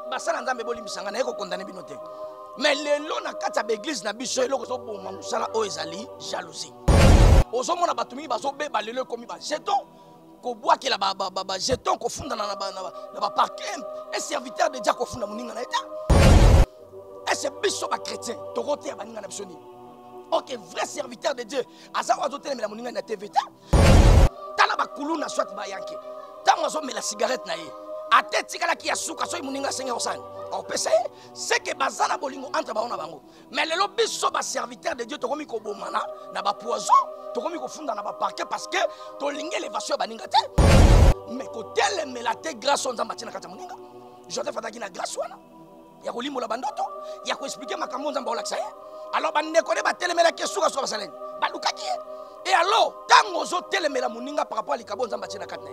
basala nzambe bolimbisanga na yeko condamner bino te. Mais lelo na kati ya église na biso eloko zo boma musala o ezali jalousie. Ozo mona batumi bazo beba lelo komi ba jeton ko boa ke la ba jeton ko funda na ba parquet un serviteur de Dieu ko funda muninga na eta. Est-ce biso ba chrétien to roté ya baninga na biso ni. OK, vrai serviteur de Dieu. Aza wazo tele mela muninga na TV ta. Tala ba kulu na soit ba yanke. Tango zo mela cigarette na ye. Ateti kala ki ya suka so muninga senga osani. C'est que bazana bolingo entre baona bango. Mais le biso ba serviteur de Dieu to komi ko bomana na ba poison, to komi ko funda na ba parquet parce que to linge l'évasion baninga te. Mais ko tele melate grâce on zamba tina kata muninga. Joseph ataki na grâce wana. Ya ko limola bandoto, ya ko expliquer makambo nzamba olakisa ye. Alors ba ndeko ba tele melake suka so ba salene. Ba lukaki. Et alors tango zo tele mela muninga par rapport à likabo nzamba tina kata.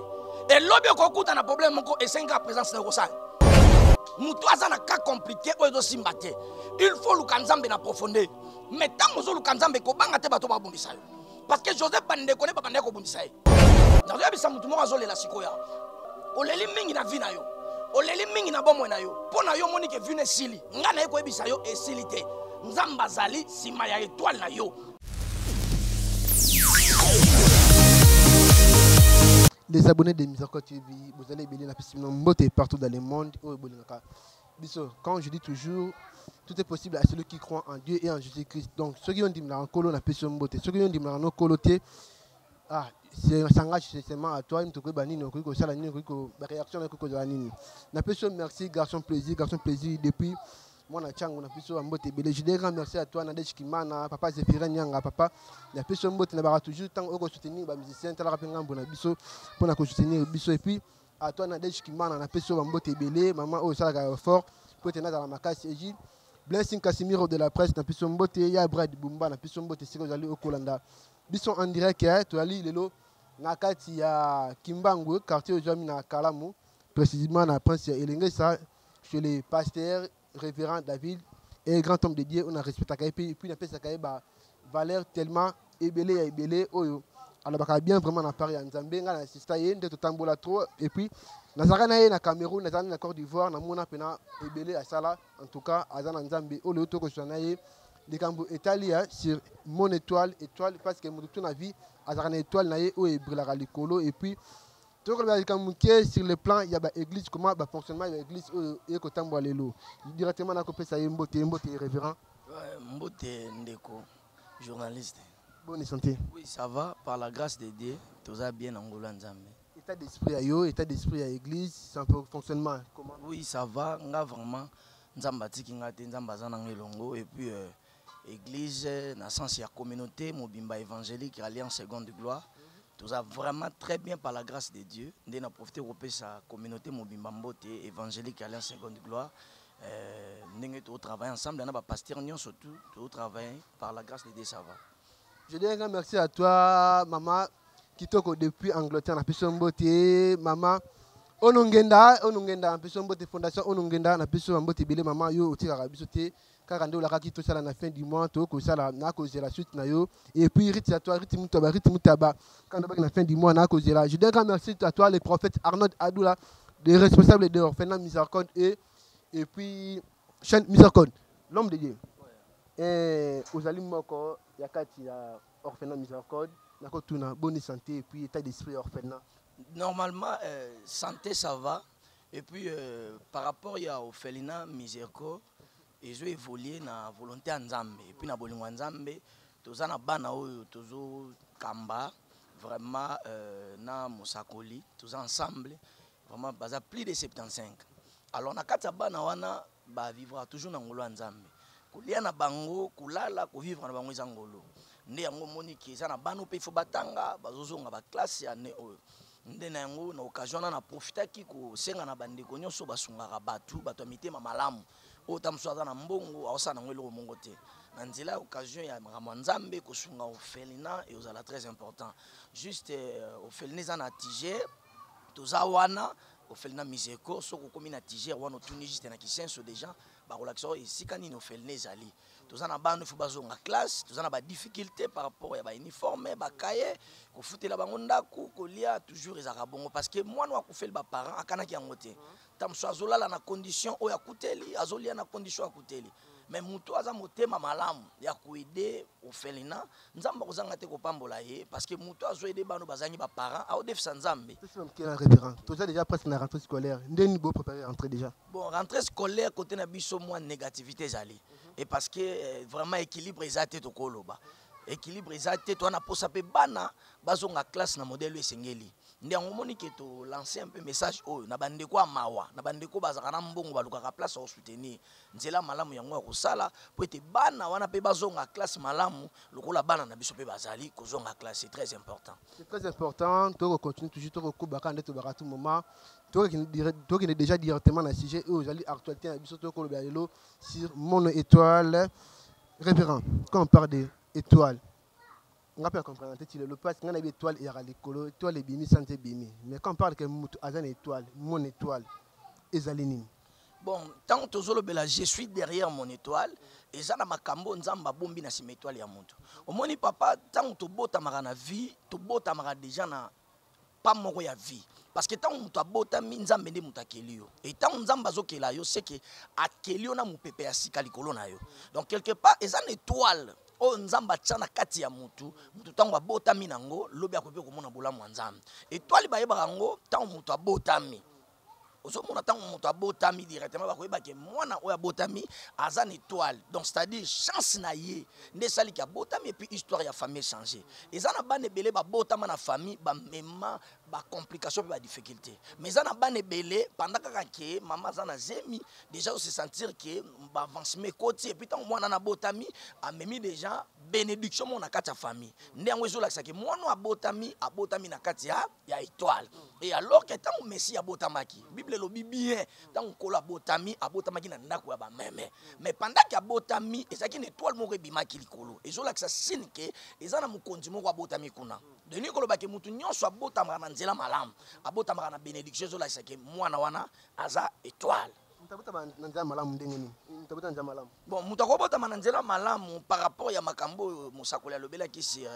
Et lobi ko kuta na problème moko et 5 ans présence na ko sala. Moutou a un cas compliqué, il faut le kanzambe na profondeur. Mais tant que le kanzambe ko banga te bato ba bombisa. Parce que Joseph bande connaît pas bande ko bombisa. Na yo bisa mutu mo azole la sikoya. O leli mingi na vina yo. O leli mingi na bomo na yo. Pona yo moni ke vine sili. Nga na ko ebisa yo esilité. Nzamba zali sima ya étoile na yo. Les abonnés de Miséricorde TV, vous allez bénir la piscine Mbote partout dans le monde. Quand je dis toujours, tout est possible à celui qui croit en Dieu et en Jésus-Christ. Donc, ceux qui ont dit en colo, la piscine Mbote, ceux qui ont dit en coloté, c'est s'engage seulement à toi, une réaction la piscine, merci, garçon plaisir, depuis. Moi, je dis grand merci à toi, Nadej Kimana, papa Zéphirin Nyanga, papa. La personne qui n'a toujours tant que soutenir les musiciens, tu as pour soutenir Bisso. Et puis, à toi, Nadej Kimana, la personne qui est belé, maman, oh, ça va fort, pour tenir dans la macasse, Égypte. Blessing Casimiro de la presse, la personne qui est ya Brad Bumba, la personne qui est allé au Kolanda. Bisso en direct, tu as lu le Nakati ya Kimbangu, quartier aujourd'hui na Kalamu, précisément na Prince Elenge, ça, chez les pasteurs. Révérend David et grand homme de Dieu, on a respecté et puis on a fait ça valeur tellement ébélé oyo alors bien vraiment na Paris en Zambie na assisté de tambola trop et puis nazarana na Cameroun na Côte d'Ivoire na mona pena ébélé à sala en tout cas azana Nzambe o le to ko sonaye les cambo Italia sur mon étoile parce que mon toute la vie azana étoile na ye o e brilla likolo et puis sur le plan, il y a l'église, comment fonctionnement de l'église et directement dans le ça Mbote révérend. Mbote Ndeko, journaliste. Bonne santé. Oui, ça va, par la grâce de Dieu, tout ça bien en Angola Nzambe. État d'esprit à yo, état d'esprit à l'église, c'est un peu fonctionnement. Comment? Oui, ça va, on a vraiment Nzamba Tikingate, Nzamba Zanangelongo et puis église, dans le sens il y a communauté, Mobimba évangélique, Alliance Seconde Gloire. Tout ça vraiment très bien par la grâce de Dieu. On a profité de sa communauté Mobimba Mbote évangélique Alliance Seconde Gloire. Nous travaillons ensemble, on a pasteur surtout, tout travailler par la grâce de Dieu, ça va. Je dis un grand merci à toi, maman, qui toque depuis Angleterre, na Pisson Mbote, maman. Onongenda, na Pisson Mbote Fondation, Onongenda, na Pisson Mbote Bele, maman, yo, au tir à bisoté. Car on a qui tout ça la fin du mois, tout ça na cause la suite na yo. Et puis rythme à toi, rythme taba. Quand on a la fin du mois, na cause là. Je dis un grand merci à toi, les prophètes Arnold Adoula, les responsables de l'orphelinat Miséricorde et puis chaîne Miséricorde, l'homme de Dieu. Et aux aliments Moko, yakati ya orphelinat Miséricorde, na ko tuna bonne santé et puis état d'esprit orphelinat. Normalement santé ça va et puis par rapport à orphelinat Miséricorde et je évoluer na volonté Nzambe et puis na bolingo Nzambe toza na bana oyo tozo kamba vraiment na Mosakoli tous ensemble vraiment baza plus de 75 alors na kati bana wana ba vivre toujours na ngolo Nzambe kulia na bango kulala ko vivre na bango ngolo nde yango moni ki za na bana pe fo batanga bazozonga ba classe ya ne oyo nde na yango na occasion na profiter ki ko senga na bandeko nyonso basungaka bato mitema malamu autant soit na mbongo aosa na ngelo mongo te na nzela occasion ya makambo Nzambe kosunga orphelinat et osala très important juste orphelinat za na Tiger toza wana ofelina miseko soko komi na Tiger wana otuni juste na kisenso déjà bakolakisa oyo esika nini ofelina ezali toza na bana ifo bazonga classe toza na badifficulté par rapport ya bauniforme bakaye kofutela bango ndako kolia toujours ezalaka bongo parce que mwana wakofeli baparent akanaki yango te tamoso azolala na condition oyo akuteli azolia na condition akuteli mais mutu aza motema malamu ya koede ofelina nzambe akozanga te kopambola ye parce que mutu azoede bano bazangi baparent aodefisa nzambe. Tu as déjà presque la rentrée scolaire. Ndeni bo préparer rentrée déjà. Bon, rentrée scolaire côté na biso moins négativité zali et parce que vraiment équilibre ezate to koloba. Équilibre ezate to na posa pe bana bazonga classe na modèle esengeli. Ndi ngomoni ke to lancer un peu message oyo na bandeko ya mawa na bandeko bazaka na mbongo balukaka place au soutenir nzela malamu yango ya kosala po ete bana wana pe bazonga classe malamu lokola bana na biso pe bazali kozonga classe c'est très important. C'est très important to continuer toujours to ko baka ndeto baka tout moment to qui est déjà directement na sujet aux actualité na biso to ko lobelo sur mon étoile révérend quand on parle de étoile. On peut comprendre que le passé, on a une étoile et l'écolo, étoile est bimi, santé bimi. Mais quand on parle que une étoile, mon étoile, ezalini. Bon, tant que je suis derrière mon étoile, et ça na makambo nzamba bombi na sim étoile ya muntu. Au moni papa, tant que bota marana vie, to bota marana déjà na pas moko ya vie. Parce que tant que bota mi nzambe nde mutakeli yo. Et tant nzamba zokela yo, c'est que akeli yo na mupepe ya sika likolo na yo. Donc quelque part, et ça une étoile. O nzamba tchana kati ya mutu tango abotami nango lobi akope komona bolamu nzambe étoile bayeba ngo tango mutu abotami ozomona tango mutu abotami directement bakoyeba ke mwana oya botami aza na étoile donc c'est-à-dire chance na ye nde sali ki abotami et puis histoire ya famille changer eza na bana ebele babotama na famille bamema complication ba difficulté mais ça na bane belé pendant que maman za na zemi déjà se sentir que ba avancement côté et puis tant moi na botami a memi déjà bénédiction mon na kati famille ndengo ezo lakisa que moi no abotami na kati ya étoile et alors que tant messi abotamaki bible lobi bien tant ko la abotamaki na ndako ya ba meme mais pendant que abotami ezaki une étoile moko ebimaki likolo ezo lakisa signe que ezana mukonzi moko abotami kuna de nikolo ke mutu nyonso abotama na nzela malamu abotama na bénédiction zo la seke mwana wana aza étoile. Bon, mutu akobotama na nzela malamu par rapport ya makambo mosakoli alobela ki sur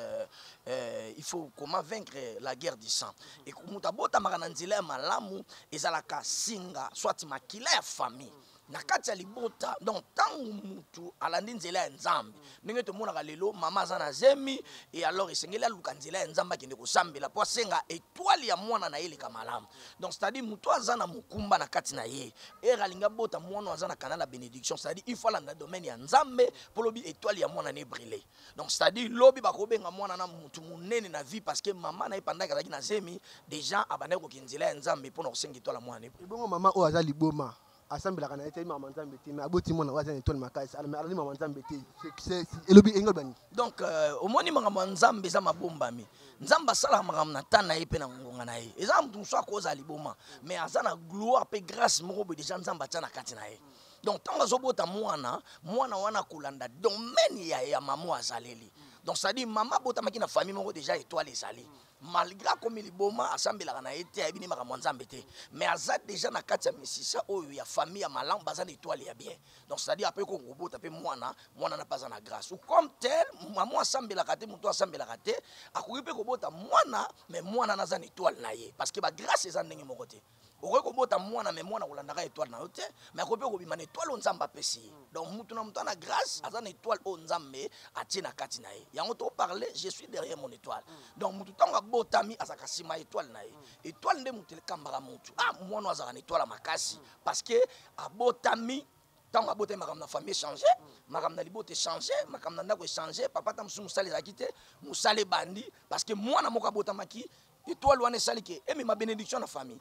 il faut comment vaincre la guerre du sang et mutu abotama na nzela malamu ezalaka singa soit makila ya famille na kati ya libota donc tangu mutu alandi nzela ya nzambe ndenge tomonaka lelo mama aza na zemi et alors esengeli aluka nzela ya nzambe akende kosambela po asenga étoile ya mwana na ye eleka malamu donc c'est-à-dire mutu aza na mokumba na kati na ye ere alinga bota mwana aza na kanal ya bénédiction c'est-à-dire il faut alanda domaine ya nzambe po lobi étoile ya mwana na ebrille donc c'est-à-dire lobi bakobenga mwana na mutu munene na vie parce que mama na ye pendant azalaki na zemi déjà abandaki koki nzela ya nzambe mpona kosenga étoile ya mwana na ebrille bongo mama oyo aza liboma assemble kana ete mama nzambe te mais aboti mona waza étoile makasi ala mais mama nzambe te c'est elobi engol bani donc omoni makambo nzambe za mabombami nzamba sala makambo na tana ye pe na ngonga na ye eza mutu so akoza liboma mais aza na gloire pe grâce moko bo déjà nzamba tana kati na ye donc tant azobota mwana wana kolanda domaine ya mama azaleli donc ça dit maman botamaki na famille moko déjà étoile ezali malgré comme liboma asambelaka na ete ayebini makambo nzambe te mais aza déjà na kati ya misisa oyo ya famille ya malamu baza na étoile ya bien donc c'est à dire après ko kobota pe mwana na pas na grâce ou comme tel maman asambelaka te mutu asambelaka te akoki pe kobota mwana mais mwana naza na étoile na ye parce que ba grâce eza ndenge moko te okoki kobota mwana mais mwana kolandaka étoile na yo te mais akoki pe kobima na étoile oyo nzambe apesi donc mutu na mutu na grâce aza na étoile oyo nzambe atie na kati na ye yango to parler je suis derrière mon étoile donc mutu tango abotami azaka nsima étoile na ye étoile nde mutu elekambaka mutu mwana azaka na étoile makasi parce que abotami tango abotami makambo na famille échanger makambo na libota échanger makambo na ndako échanger papa ta mosusu mosala ezalaki te mosala ebandi parce que mwana moko abotamaki étoile wana esali ke emema bénédiction na famille.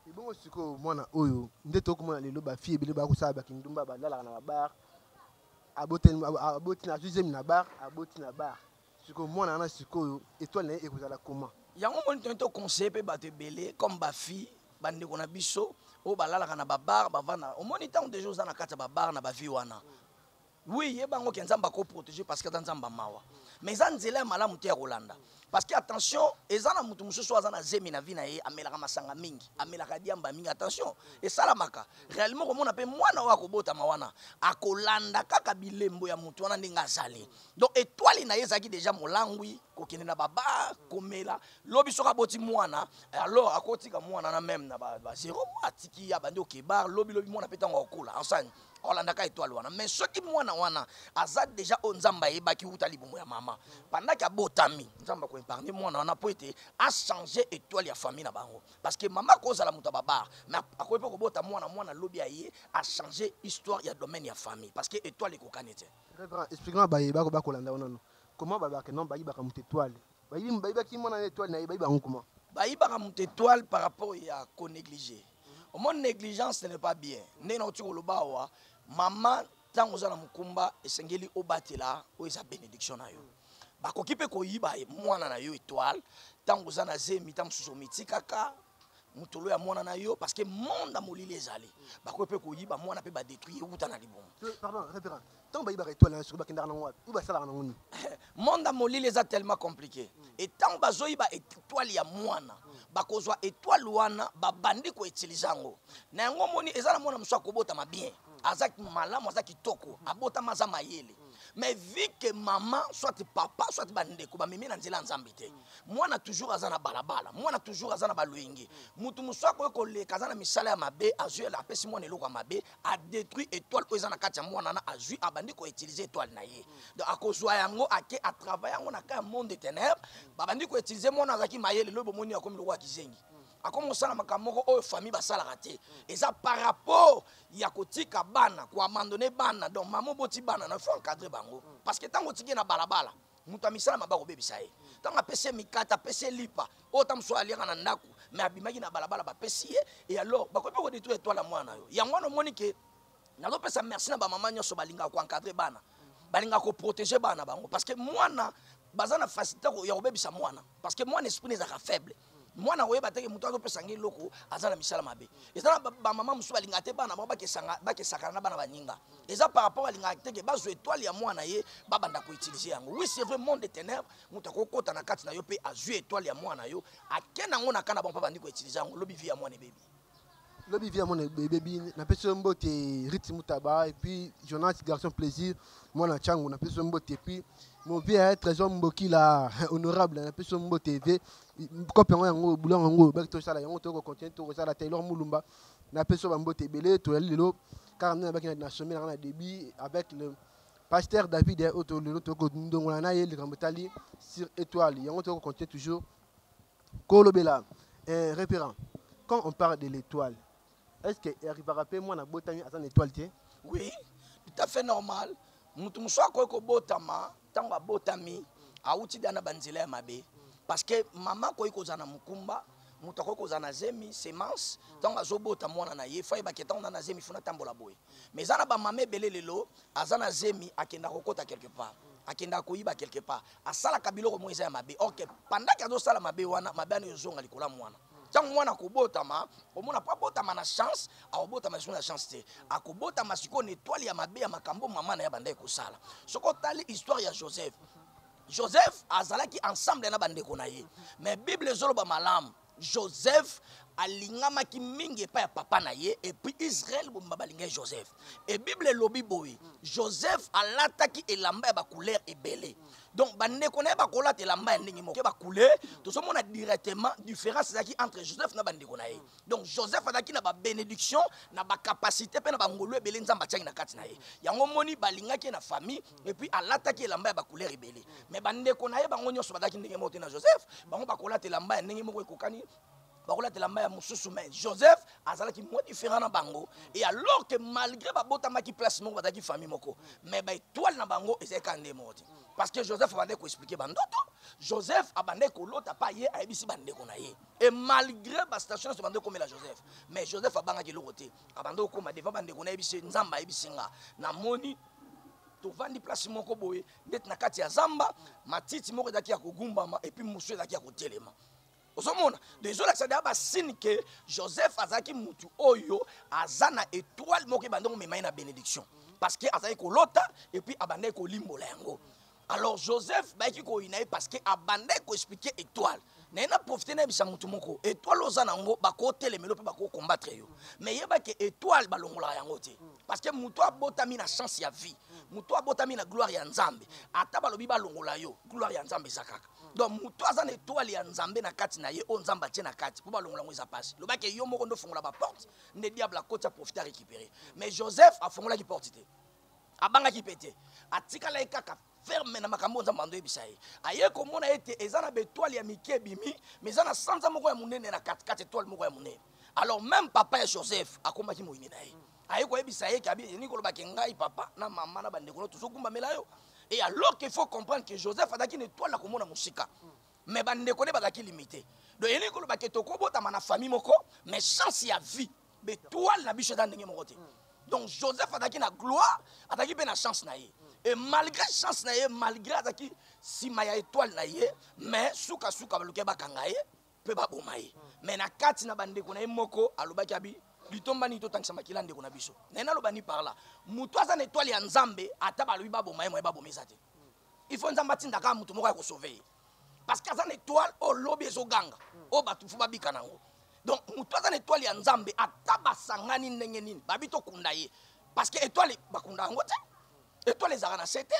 Bongo siko mwana oyo nde tokomona lelo ba fille ebele bakosala bakindumba balalaka na babar aboti na deuxième na bar aboti na bar siko mwana na siko oyo étoile na ekozala comment yango moni to conseil pe bato ebele comme ba fille bandeko na biso o balalaka na babar bavana omoni tant de jours na kati ya babar na ba vie wana oui ye bango ke nzamba ko protéger parce que nzamba mawa mais za nzela malamu te ya kolanda parce que attention ezana mutu mususu azana zemi na vie na ye amelaka masanga mingi amelaka diamba mingi attention esalamaka réellement komona pe mwana wa kobota mawana akolanda kaka bilembo ya mutu wana ndenge azali donc étoile na ye ezalaki déjà molangwi kokende na baba komela lobi soka boti mwana alors akotika mwana na même na ba zéro atiki ya bandi okebar lobi mwana pe tango okola enseigne olandaka étoile wana mais soki mwana wana aza déjà o nzamba yebaki uta libumu ya mama pendant que abotami nzamba ko épargner mwana wana po ete a changer étoile ya famille na bango parce que mama koza la muta baba mais akoyepa ko bota mwana lobi aye a changer histoire ya domaine ya famille parce que étoile ekokanete révérend expliquons bayeba ko bakolanda wana comment babaka non bayibaka muta étoile bayibaki mwana étoile na bayiba comment bayibaka muta étoile par rapport ya ko négliger au moins négligence ce n'est pas bien nena otu koloba wa maman tango za na mukumba esengeli obatela o eza bénédiction na yo bakoki pe koyiba mwana na yo étoile tango za na zemi tango suso mitikaka mutolo ya mwana na yo parce que monde amolili ezali bakoki pe koyiba mwana pe ba détruire uta na libomo pardon révérend tango bayiba étoile na sur bakenda na ngwa uba sala na ngoni monde amolili eza tellement compliqué et tango bazoyiba étoile ya mwana bakozwa étoile wana babandi ko utiliser yango na yango moni eza na mwana muso akobota ma bien azaki malamu azaki kitoko abota maza mayele mais vu que maman soit papa soit bandeko ba mimi na nzela nzambe te mwana toujours azana balabala mwana toujours azana balwenge mutu muso ko leka azana misala ya mabe azui la pesi mwana eloko mabe a détruit étoile ko ezana kati ya mwana na azui abandi ko utiliser étoile na ye donc akozwa yango ake a travailler yango na ka monde de ténèbres babandi ko utiliser mwana azaki mayele lobo moni akomi lokwa kizengi akomo sala makamoko oyo famille basala raté eza par rapport ya kotika bana ko abandonner bana donc maman boti bana na faut encadrer bango parce que tango tiki na balabala mutu amisala mabako bebisa ye tango apese mikata apese lipa oyo tamso aliaka na ndako mais abimaki na balabala bapesi ye et alors bakoki ko détruire étoile ya mwana yo yango wana omoni ke nazopesa merci na bamama nyonso balingaka ko encadrer bana balingaka ko protéger bana bango parce que mwana baza na facilité ya kobebisa mwana parce que mwana esprit ezaka faible mwana oyeba teke mutu azopesa ngi loko aza na misala mabe eza na bamama mosusu balinga te bana bango bakesakana na bana baninga eza par rapport alinga teke bazwa étoile ya mwana ye babanda koutilize yango oui c'est vrai monde de ténèbres mutu akokota na kati na yo mpe azwi étoile ya mwana yo ake nango na kana bango mpa bandi koutilize yango lobi vi ya mwana ebebi lobi vi ya mwana ebebi napesi yo mbote Riti Mutaba et puis Jonas Garçon Plaisir mwana changu napesi yo mbote et puis mon vieux trésor mboki la honorable napesi yo mbote TV kope yango boulon yango baki tosala yango toko continuer to sala Taylor Mulumba napesi yo bambote ebele to lelo car na baki na sommet na début avec le pasteur David auto lelo toko ndongola na ye le kambotali sur étoile yango toko continuer toujours kolobela référent quand on parle de l'étoile est-ce que arrivera pe moi na botami à une étoile tie oui tout à fait normal mutu muso akoki kobotama ntango abotami awuti dana banzela ya mabe parce que mama akoki kozala na mukumba mutu akoki kozala na zemi semence ntango azobota mwana na ye fa yebaki ntango na zemi funa tambola boye mais eza na bamama ebele lelo aza na zemi akenda kokota quelque part akenda koyiba quelque part asalaka biloko mo eza ya mabe ok pendant azosala mabe wana mabe ana ezonga likolo ya mwana ntango mwana akobotama omona po abotama na chance akobotama siko na chance te akobotama sikoyo na étoile ya mabe ya makambo mama na ye banda ekosala soki otali histoire ya Joseph azalaki ensemble na bandeko na ye mais bible ezoloba malamu Joseph alingamaki mingi epai ya papa na ye et puis Israël bomba balingai Joseph et bible elobi boye Joseph alataki elamba ya bacouleur ebele donc bandeko na ye bakolata elamba ya ndenge moko bacouleur tozomona directement différence ezalaki entre Joseph na bandeko na ye donc Joseph azalaki na babénédiction na bacapacité mpe na bangolu ebele nzambe atiaki na kati na ye yango moni balingaki na famille et puis alataki elamba ya bacouleur ebele mais bandeko na ye bango nyonso bazalaki ndenge moko te na Joseph bango bakolata elamba ya ndenge moko ekokani bakolatela mba ya mosusu mais Joseph azalaki moins différent na bango et alors que malgré babotamaki place moko bazalaki famille moko mais baétoile na bango ezalaki nde moko te parce que Joseph abandaki koexplike bandoto Joseph abandaki kolota pa ye ayebisi bandeko na ye et malgré bastation nyonso bandeki komela Joseph mais Joseph abangaki eloko te abandaki kokoma devant bandeko na yebisi nzambe ayebisi nga namoni tovandi place moko boye ndeti na kati ya zamba matiti moko ezalaki ya kogumbama et puis mosusu ezalaki ya kotelema osomona désolé ça d'aba signe que Joseph azaki mutu oyo azana étoile moko bandongo memaina bénédiction parce que azaki kolota et puis abandaki kolimbola yango Alors Joseph bayaki ko inaye parce que abandé ko expliquer étoile. Nena profiter na bisa mutu moko. Étoile ozanango bako telemelo pe bako combattre yo. Mais yeba ke étoile balongola yango te. Parce que mutu abotami na chance ya vie. Mutu abotami na gloire ya Nzambe. Ata balobi balongola yo, gloire ya Nzambe zakaka. Donc mutu azana étoile ya Nzambe na kati na ye, o Nzamba tie na kati. Po balongola ngo ezapasi. Loba ke yo moko ndo fongola ba porte, ne diable a koti a profiter à récupérer. Mais Joseph a fongola ki porte te. Abanga ki pété. Atikala ekaka ferme na makambo Nzamba ndo ebisa ye. Aye komona ete ezana betoile ya mike bimi, mais ezana sanza moko ya munene na kati étoile moko ya munene. Alors même papa ya Joseph akomaki moyini na ye. Aye ko ebisa ye kabi ni ko loba ke ngai papa na mama na bande ko to kumba mela yo. Et alors qu'il faut comprendre que Joseph a daki une étoile la komona musika. Mais bande ko ne bazaki limité. Donc yeni ko loba ke to ko bota na famille moko, mais chance ya vie. Betoile na bicho dans ndenge moko te. Donc Joseph a daki na gloire, a daki pe na chance na ye. Et malgré chance na ye, malgré a daki si maya étoile na ye, mais suka baluke bakanga ye, pe ba boma ye. Mais na kati na bande ko na ye moko alobaki abi litomba ni to tankisa makila ndeko na biso. Nena lobani par là. Mutu aza na étoile ya Nzambe ata ba lui ba boma ye mo ba bomeza te. Il faut Nzamba tinda ka mutu moko ya ko sauver. Parce que aza na étoile o lobi ezo ganga. O batufu ba bika nango. Donc mutu aza na étoile ya Nzambe ata basangani ndenge nini babito kunda ye. Parce que étoile bakunda ngo te. Étoile ezaka na sete.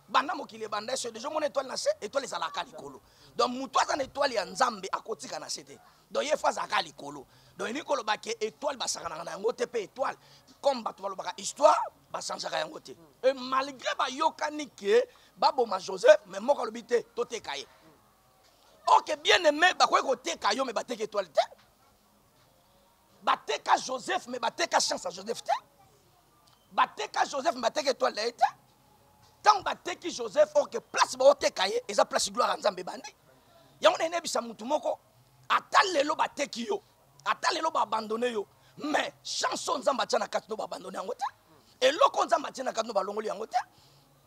Banda mokili banda so déjà mon étoile na sete, étoile ezalaka likolo. Donc mutu aza na étoile ya Nzambe akotika na sete. Donc ye fois zaka likolo. Donc ni ko loba ke étoile basakana na yango te pe étoile comme bato balobaka histoire basanzaka yango te. Et malgré ba yokani ke baboma Joseph mais moko lobi te to teka ye. OK bien aimé ba ko teka yo mais bateka étoile te. Bateka Joseph mais bateka chance à Joseph te. Bateka Joseph mais bateka étoile te. Tant bateki Joseph OK place ba teka ye eza place gloire Nzambe bandi. Yango na nebisa mutu moko atalelo bateki yo. Atalelo ba abandonné yo. Mais chanson Nzamba tia na kati no ba abandonné yango te. Et loko Nzamba tia na kati no ba longoli yango te.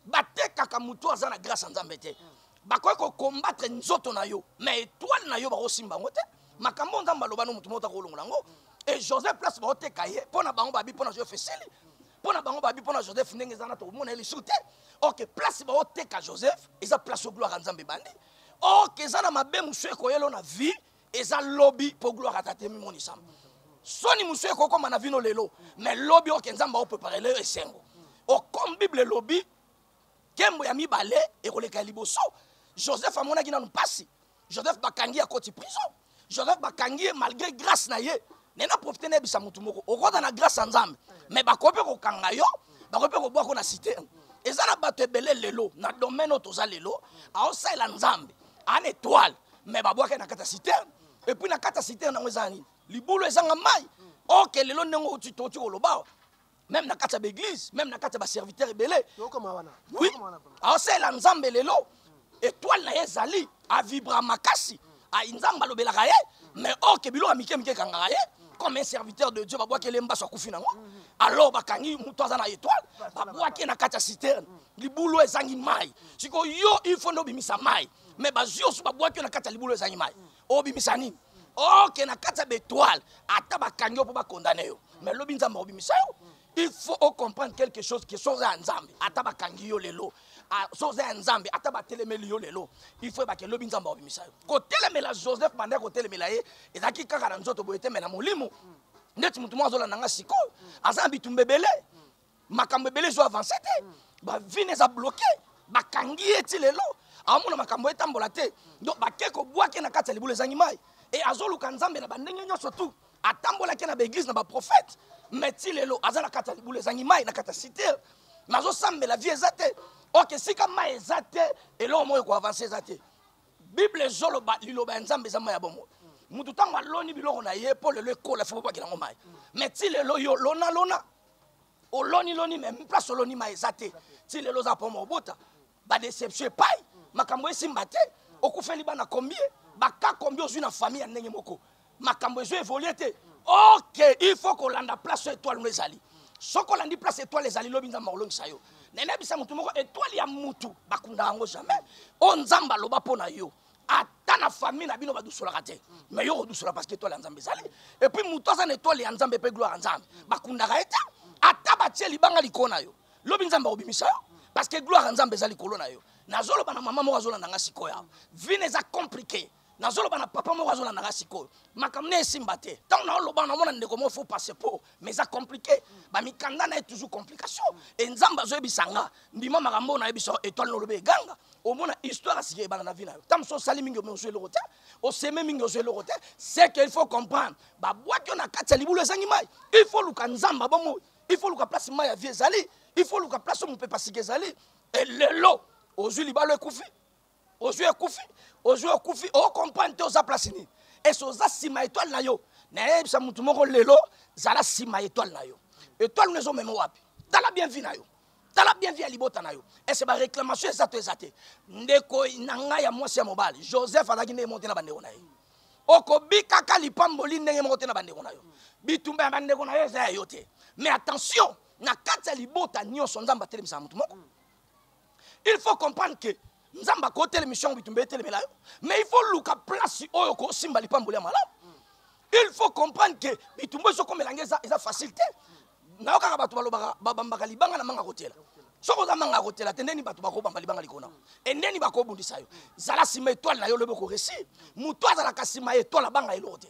Bateka ka mutu aza na grâce Nzambe te. Ba ko combattre nzoto na yo. Mais étoile na yo ba kosimba yango te. Makambo Nzamba loba no mutu mota ko longola yango. Et Joseph place ba oteka ye pona bango babi pona Joseph fesili. Pona bango babi pona Joseph ndenge zana to mona ele soute. OK place ba oteka Joseph, eza place gloire Nzambe bandi. OK zana mabe musu ekoyelo na vie. Eza lobby pour gloire à tatemi monisam. Soni musu ekoko mana vino lelo, mais lobby o Nzamba o préparer le esengo. O comme Bible lobby, kembo ya mibale e koleka liboso. Joseph amona ki na mpasi. Joseph bakangi a koti prison. Joseph bakangi malgré grâce na ye. Nena profiter na bisa mutu moko. O koda na grâce Nzambe, mais bakope ko kanga yo, bakope ko bwa ko na cité. Eza na bato ebele lelo, na domaine o toza lelo, a osala Nzambe, an étoile, mais babwa ke na cité. Et puis na kata cité na ngezani libulu ezanga mai OK lelo nengo tu koloba même na kata l'église même na kata ba serviteur belé oui alors c'est la Nzambe lelo étoile na ezali a vibra makasi a Nzamba lobela kaye mais OK bilo amike mike kanga ye comme un serviteur de Dieu babwa ke lemba so kufi nango alors bakangi muto aza na étoile babwa ke na kata cité libulu ezangi mai siko yo il faut no bimisa mai mais bazio so babwa ke na kata libulu ezangi mai obimisa nini OK na kata bétoile ata bakangi po ba condamner yo mais lobi Nzamba obimisa yo il faut comprendre quelque chose que chose à Nzambe ata bakangi yo lelo chose à Nzambe ata ba telemeli yo lelo il faut ba ke lobi Nzamba obimisa yo ko telemela Joseph banda ko telemela ye ezaki kaka na nzoto boyete mena molimo neti mutu mwa zola nanga siko azambi tumbebele makambo bebele zo avancer te ba vine za bloquer bakangi eti lelo amuna makambo etambola te donc bakeko bwake na kata libulu ezangi mai et azoluka Nzambe na bandenge nyonso tu atambola ke na ba église na ba prophète mais ti lelo azala kata libulu ezangi mai na kata cité mazo sambela vie ezate OK sika mai ezate elo moyo ko avancer ezate Bible zoloba liloba Nzambe za mai ya bomo mutu tango aloni biloko na ye po lelo ekola fo ba kila ngomai mais ti lelo yo lona oloni même place oloni mai ezate ti lelo za po mobota ba déception pai makambo esimba te okufeli bana combien baka combien ozwi na famille ya ndenge moko makambo ezo évoluer te OK il faut qu'on landa place étoile no ezali soko landi place étoile ezali lobi Nzamba olongisa yo nena bisa mutu moko étoile ya mutu bakunda yango jamais o Nzamba loba pona yo ata na famille na bino badusolaka te mais yo odusola parce que étoile ya Nzambe ezali et puis mutu aza na étoile ya Nzambe pe gloire ya Nzambe bakundaka ete ata batie libanga likona yo lobi Nzamba obimisa yo parce que gloire ya Nzambe ezali likolo na yo nazolo bana mama moko azolanda nga sikoya vie neza compliqué nazolo bana papa moko azolanda nga sikoyo makambo ne esimba te ntango naoloba namona ndeko mo faut passer po mais eza compliqué bamikanda na ye toujours complication e nzambe azoyebisa nga ndima makambo oyo nayebisa étoile noloba eganga omona histoire asiki ebana na vie na yo ntango so osali mingi ome ozwi eloko te oseme mingi ozwi eloko te c'est que il faut comprendre babwaki yo na kati ya libulu ezangi mai il faut luka nzambe abomo il faut luka place mai ya vie ezali il faut luka place oyo mopepa sika ezali e lelo ozwi libalo ekufi ozwi ekufi ocomprendre te oza place nini ese oza nsima étoile na yo nayebisa motu moko lelo zala nsima étoile na yo étoile no ezomema wapi tala bien vi na yo tala bien vi ya libota na yo ese baréclamation eza to eza te ndeko na ngai ya mwasi ya mobali Joseph azalaki ndenge moko te na bandeko na ye okobikaka lipamboli ndenge moko te na bandeko na yo bitumba ya bandeko na yo eza ya yo te mais attention na kati ya libota nyonso nzambe atelemisa motu moko il faut comprendre que nzamba kote l'émission bitumbe telemela yo mais il faut luka place oyo ko simba lipamboli ya malamu il faut comprendre que bitumbe so comme langeza eza facilité na yoka bato balobaka babambaka libanga na manga kotela soko za manga kotela tendeni bato bako bamba libanga likona endeni bako bundisa yo zala sima étoile na yo lebo ko réussir muto azala kasima étoile banga elote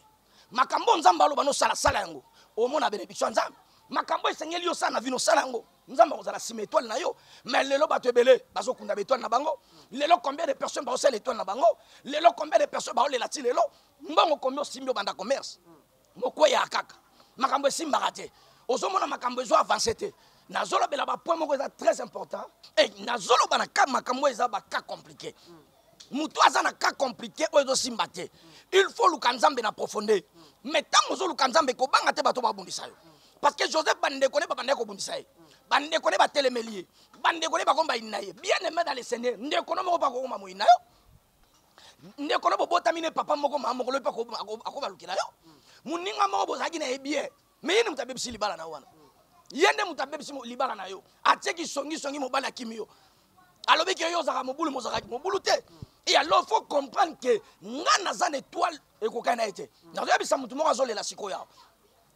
makambo nzamba aloba no sala sala yango omona bénédiction nzamba makambo esengeli yo sana vino sala yango nzamba kozala sima étoile na yo mais lelo bato ebele bazokunda étoile na bango lelo combien de personnes bazosala étoile na bango lelo combien de personnes baolela ti lelo mbongo combien osimbi obanda commerce mokwea kaka makambo esimbaka te ozomona makambo ezo avance te nazolobela bapoint moko eza très important e nazoloba na ka makambo eza baka compliqué mutu aza na ka compliqué oyo ezosimba te il faut luka nzambe na profondeur mais ntango ozoluka nzambe kobanga te bato babundisa yo parce que Joseph bandeko ne babandeko bundisa ye bandeko ne batelemeli ye bandeko ne bakomba ina ye bien aimé dans le Seigneur ndeko no moko bakokoma moyina yo ndeko no bobotamine papa moko mama moko lepa akobalukela yo muninga moko bozalaki na ye bien mais yene mutu abebisi libala na wana yende mutu abebisi libala na yo atieki songi mobali akimi yo alobiki yo ozaka mobulu mozalaki mobulu te et alors faut comprendre que nga naza na étoile ekokani na ye te nazoyebisa mutu moko azolela sikoyo yawo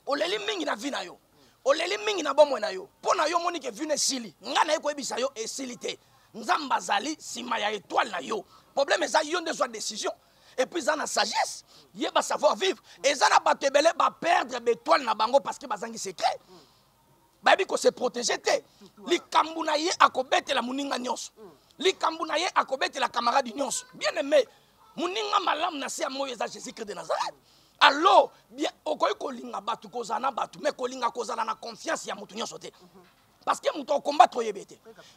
oleli mingi na vie na yo oleli mingi na bomoi na yo mpo na yo moni ke vie na esili nga na ye koyebisa yo esili te nzambe azali nsima ya étoile na yo problème eza yo nde zwa décision et puis eza na sagesse yeba savoir vivre eza na bato ebele baperdre baétoile na bango parce que bazangi secret bayebi kose protéger te likambo na ye akobetela moninga nyonso likambo na ye akobetela camarade nyonso bien aimé moninga malamu na se ya moyo eza Jésus Christ de Nazareth alors bien okoki kolinga bato kozala na bato mais kolinga kozala na confiance ya motu nyonso te parce que moto akokombattre oyebi te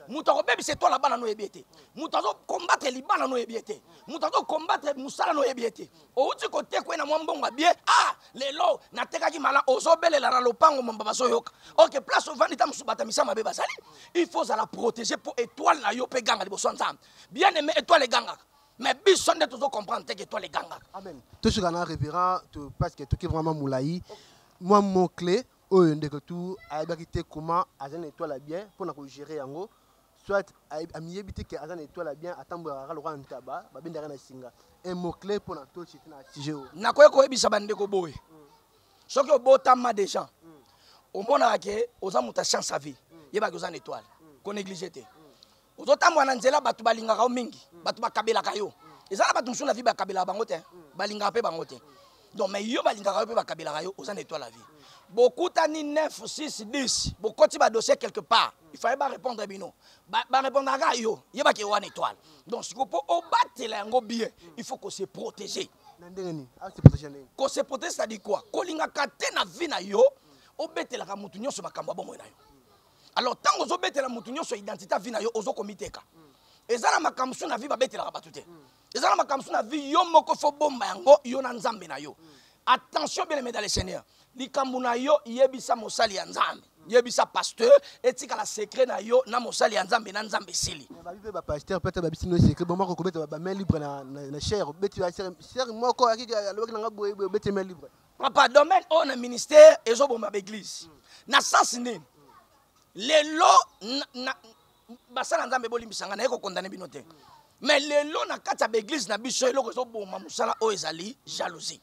moto akobebisa étoile bana no oyebi te moto azokombattre libala no oyebi te moto azokombattre mosala no oyebi te outi kotekwe na mwa mbongo abie lelo natekaki mala ozobelela na lopango momba bazoyoka ok place ovandi ta mosusu batamisa mabe bazali il faut zala protéger pour étoile na yo mpe ganga liboso ya nzambe bien aimé étoile egangaka mais biso nde tozo comprendre te que étoile egangaka amen tosoka na révérend parce que toki vraiment moulayi moi mon clé oyo ndeko tu ayebaki te comment aza na étoile bien mpona kogérer yango soit amiyebi te ke aza na étoile bien atambolaka lokola ntaba babendaka na singa un mot clé mpona tociti na sujet oyo nakoki koyebisa bandeko boye soki obotama déjà omonaka ke oza moto ya chance à vie yebaki oza na étoile konéglige te ozotambola na nzela bato balingaka yo mingi bato bakabelaka yo eza na bato mosusu na vie bakabelaka bango te balingaka mpe bango te donc mais yo balingaka yo mpe bakabelaka yo oza na étoile à vie bokutani 9 6 10 bokoti badossier quelque part il fallait pas répondre bino barépondaka yo yebaki yo wana étoile donc siko mpo obatela yango bien il faut que se protéger ko se protéger c'est-à-dire quoi kolingaka te na vie na yo obetelaka mutu nyonso makambo ya bomoi na yo alors ntango ozobetela mutu nyonso identité vie na yo ozokomiteka eza na makambo su na vie babetelaka bato te eza na makambo su na vie yo moko fo bomba yango yo na nzambe na yo attention bien aimé dans le Seigneur likambo na yo yebisa mosali ya nzambe yebisa pasteur etikala secret na yo na mosali ya nzambe na nzambe esili babi ba pasteur peut-être babisi no secret bon moko kobeta ba main libre na cher beti ba cher moko akiki alobaki na boye beti main libre papa domaine on a ministère ezoboma ba église na sens nini lelo na basala nzambe bolimbisanga na eko condamner bino te mais lelo na kati ya église na biso eloko ezoboma musala o ezali jalousie.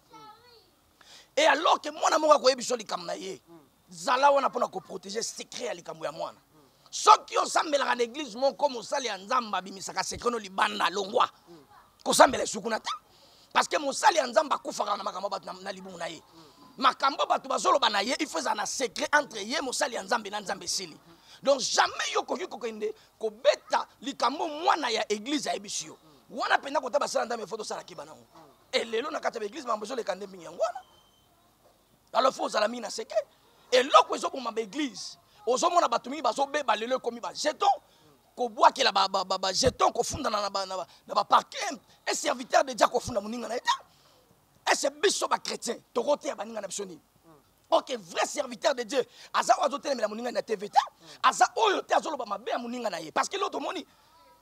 Et alors que mwana moko akoyebi biso likambo na ye zala wana pona ko protéger secret ya likambo ya mwana soki osambelaka na église moko mosali ya nzambe abimisaka sekre no libanda longwa kosambela esukuna te parce que mosali ya nzambe akufaka na makambo bato na libumu na ye makambo bato bazoloba na ye il faut ezala na secret entre ye mosali ya nzambe na nzambe esili donc jamais yo koki kokende kobeta likambo mwana ya église ayebisi yo wana mpenza kota basala nzambe fo tosalaki banango elelo na kati ya église mambo ezoleka nde mingi yango wana alors fo ozala mingi na secret eloko ezoboma baéglise ozomona bato mingi bazobeba lelo ekomi bajeton kobwakela bajeton kofundana na baparquet un serviteur de dia kofunda moninga na eta ese biso bachrétien tokoteya baninga na biso nini ok vrai serviteur de Dieu aza azotelemela moninga na TV ta aza oyo te azoloba mabe ya moninga na ye parce que l'autre moni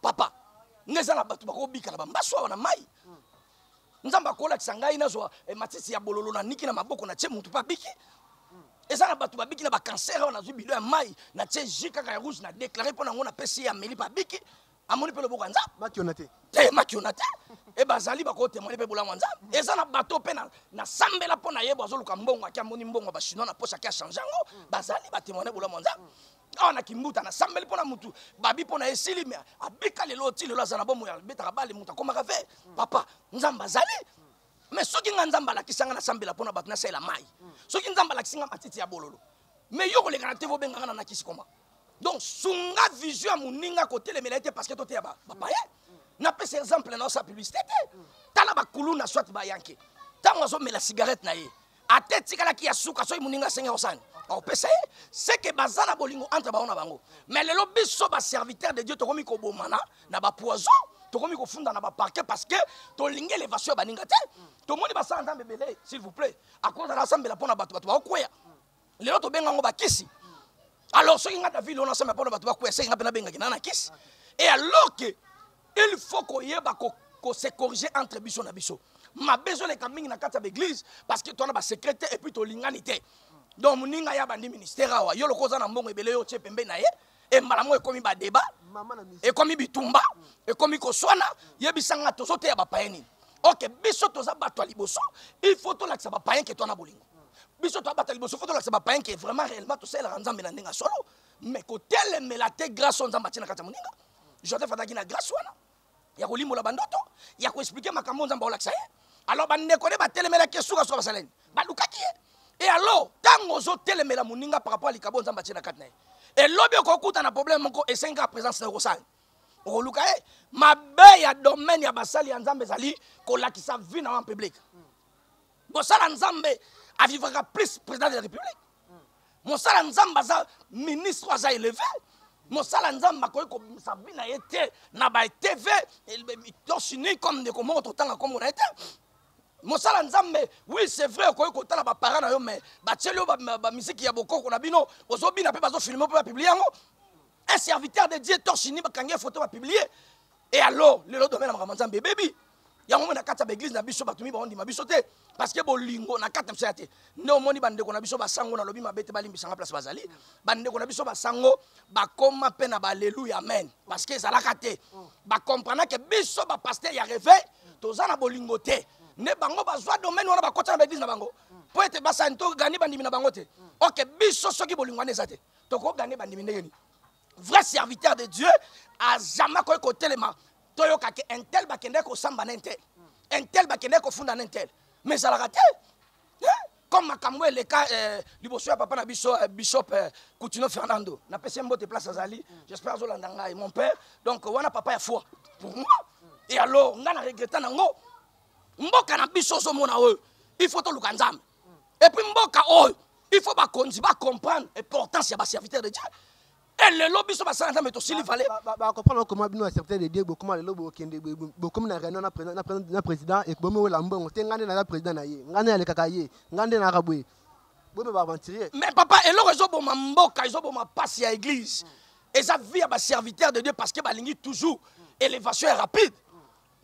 papa ngeza na bato bakobika na bambaso wana mai nzamba kolakisa ngai nazwa matisi ya bololo na niki na maboko na tie mutu pa biki eza na bato babiki na bacancer wana nazwi bilo ya mai na tie ji kaka ya rouge na déclaré mpo nango na pesi ya meli pa biki amoni mpe loboko ya nzambe makiona te te makiona te e bazali bakotémoine mpe bolamu ya nzambe eza na bato mpe na sambela mpo na ye bazoluka mbongo aki amoni mbongo ya bachinois na poche aki achange yango bazali batémoine bolamu ya nzambe awa na kimbuta na sambeli mpo na mutu babi mpo na ye esili me abika lelo ti lelo aza na bomo ya betaka bale mutu akomaka ve papa nzambe azali mais soki nga nzambe alakisanga na sambela mpo na bato nasalela mai soki nzambe alakisinga matiti ya bololo mais yo koleka na te vobenganga na nakisi koma donc sunga vision ya moninga kotelemela ete parce que toteya bapaye napesa exemple na osa publicité te tala bakulu na swat bayanke ntango azomela cigarette na ye ate tikalaki ya suka soki moninga asenge osani opesa ye seke baza na bolingo entre bango na bango mais lelo biso baserviteur de Dieu tokomi kobomana na bapoison tokomi kofunda na baparquet parce que tolingi élévation ya baninga te tomoni basala nzambe ebele s'il vous plaît akozala asambela mpo na bato bakokweya lelo tobenga yango bakisi alors soki nga David on ensemble pour bato bakweya seki nga mpe nabengaki na kisi et alors que il faut koyeba ko se corriger entre biso na biso mabe ezoleka mingi na kati ya baéglise parce que tona basekret et puis tolingani te donc moninga ya bandi ministère awa yo loko oza na mbongo ebele yo tie pembe na ye embala mo ekomi badeba ekomi bitumba ekomi koswana yebisanga tozoteya bapaye nini ok biso toza bato ya liboso il faut tolakisa bapaye ke tona bolingo biso toza bato ya liboso faut tolakisa bapaye ke vraiment réellement tosalelaka nzambe na ndenge solo mais kotelemela te grâce o nzambe atie na kati ya moninga Joseph ataki na grâce wana ya kolimola bandoto ya koexplike makambo nzambe aolakisa ye alors bandeko nde batelemelaki suka soka basaleni balukaki ye et alors ntango ozotelemela moninga par rapport à likabo nzambe atie na kati na ye elobi okokuta na problème moko esenga présence na ekosala okoluka ye mabe ya domaine ya basali ya nzambe ezali kolakisa vie na wan public bosala nzambe avivaka plus président de la république mosala nzambe aza ministre aza élevé mosala nzambe akoki kobimisa vie na ye te na batv tosini comme ndeko moko totanga kombo na ye te mosala nzambe oui c'est vrai okoki kotala baparent na yo mais batieli yo bamisiki ya bokoko na bino ozobina mpe bazofilme mpe bapiblie yango un serviteur de Dieu torchini bakangi photo bapiblie et alors lelo domaine na makambo nzambe ebebi yango mo na kati ya baéglise na biso bato mi baondima biso te parce que bolingo na kati na biso ya te nde omoni bandeko na biso basango na lobi mabe te balimbisanga place bazali bandeko na biso basango bakoma mpe na baleluya amen parce que ezalaka te bakomprana ke biso bapaster ya réveil toza na bolingo te ne bango bazwa domaine wana bakota na baéglise na bango po ete basani togani bandimi na bango te ok biso soki bolingo wana eza te tokogani bandimi ndenge nini vrai serviteur de Dieu a jamais koki kotelema toyokaki un tel bakende kosamba na un tel bakende kofunda na un tel mais ezalaka te comme makambo eleka liboso ya papa na biso bishop Coutinho Fernando napesi mbote place azali j'espère azolanda ngai mon père donc wana papa ya foi pour moi et alors nga na regreta nango mboka na biso ozomona oyo il faut toluka nzambe et puis mboka oyo il faut bakonzi comprendre l'importance ya baserviteur de Dieu et lelo biso basala nzambe tosili vale comprendre comment bino serviteur de Dieu comment lelo bokende bokomi na réunion na président et bomo wela mbongo te ngande na président na ye ngande alekaka ye ngande na rabwe bobe ba aventurier mais papa eloko ezoboma mboka ezoboma pasi ya église eza vie ya baserviteur de Dieu parce que balingi toujours élévation est rapide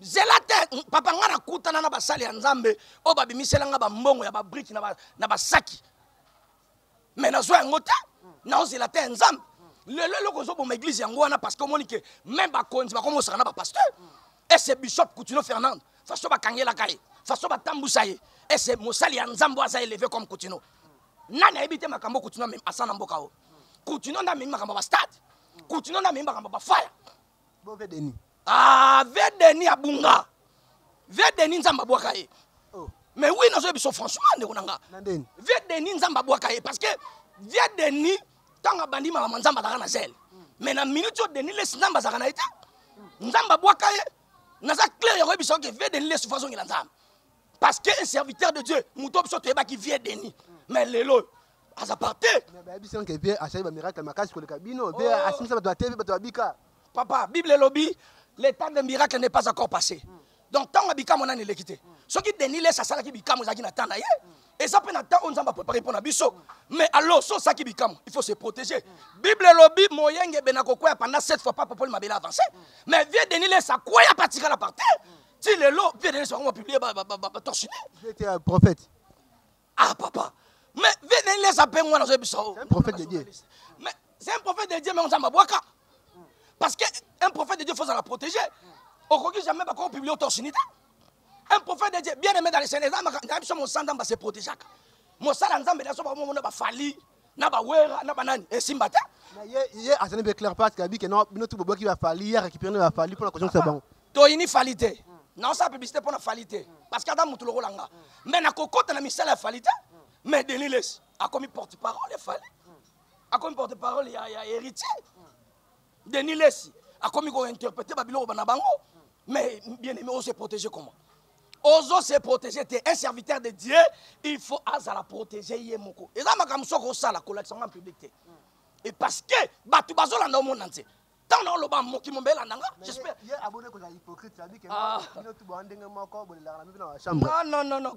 zelate papa nga na kutana na basali ya nzambe o babimiselanga bambongo ya babriki na basaki mais nazwa yango te naozela te nzambe lelo eloko ezoboma église yango wana parce que omoni ke même bakonzi bakomosaka na bapasteur et c'est bishop Coutinho Fernando faso bakangelaka ye faso batambusa ye et c'est mosali ya nzambe aza élevé comme Coutinho nani ayebi te makambo Coutinho asa na mboka o Coutinho nde amemi makambo bastade Continue na mimba kamba fire. Bon ve Denis. Ah, ve Denis abunga. Ve Denis nzamba bwaka ye. Oh. Mais oui, nous avons franchement de konanga. Nandeni. Ve Denis nzamba bwaka ye parce que ve Denis tanga bandi mama nzamba daka na zel. Mais na minute o Denis les nzamba zaka na ite. Nzamba bwaka ye. Naza clair yo biso que ve Denis les façon nzamba. Parce que un serviteur de Dieu, mouto biso to eba ki vie Denis. Mais lelo à partir. Mais biso que vie a ba miracle makasi ko le kabino, be asimisa ba TV ba bika. Papa, Bible lobby, l'état de miracle n'est pas encore passé. Donc tant abika mon année l'équité. Ce qui Denis laisse ça qui bika mo zaki na tanda ye. Et ça peut n'attendre on va préparer pour na biso. Mais alors ça qui bika il faut se protéger. Bible lobby moyenge benako kwa pendant 7 fois pas pour mabela avancer. Mais vieux Denis laisse ça quoi ya partir la partie. Si le lot vieux Denis va publier ba torchiner. J'étais un prophète. Ah papa. Mais vieux Denis laisse ça moi dans biso. C'est un prophète de Dieu. Mais c'est un prophète de Dieu mais on s'en boaka. Parce qu'un prophète de Dieu, il faut la protéger. Au ne jamais pas publier au torsinité. Un prophète de Dieu, bien aimé dans les Sénégal, mon sang va se protéger. Mon sang dans le monde va fali, n'a pas wera, n'a pas nani, et simbata. Hier, à ce n'est clair pas que non, notre bobo qui va fallir, hier, récupérer va fallir pour la caution, c'est bon. To ini falité. Non, ça publicité pour la falité. Parce qu'Adam Moutoulou Rolanga. Mais na cocotte na misel la falité. Mais Denis a commis porte-parole, il fallait. A commis porte-parole, il y a héritier. Denis Lessi a commis qu'on interpréter Babylone au Banabango. Mais bien aimé, on se protéger comment? Oso se protéger, tu es un serviteur de Dieu, il faut la protéger. Et là, je suis ça la collection en public. Et parce que, tu vas dans le monde entier. Tant dans le monde qui m'embelle en Nanga, j'espère. Il y a abonné que les hypocrites, ça dit que non,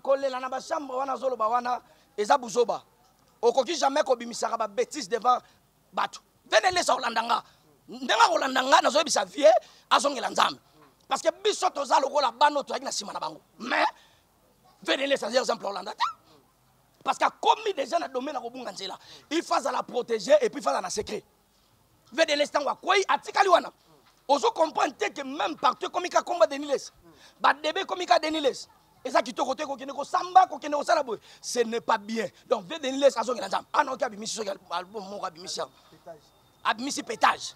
coller la chambre, on a zolo bawana, et ça bouzoba. Au coquille jamais qu'on bimisara bêtise devant Batu. Venez les Orlandanga. Ndenga Orlandanga, nous avons sa vie, à son Elanzam. Parce que biso toza loko la bano to na sima na bango. Mais venez les exemple Orlanda. Parce que comme déjà na domaine na kobunga nzela, il faut la protéger et puis il faut la secret. Venez les tangwa quoi atikali wana. Ozo comprendre que même partout comme ka combat Deniles. Ba débé comme ka Deniles. Et ça qui te côté ko kene ko samba ko kene ko sala boy. Ce n'est pas bien. Donc venez Deniles à son Elanzam. Ah non ka bimisi so album mo ka bimisi. Abimisi pétage.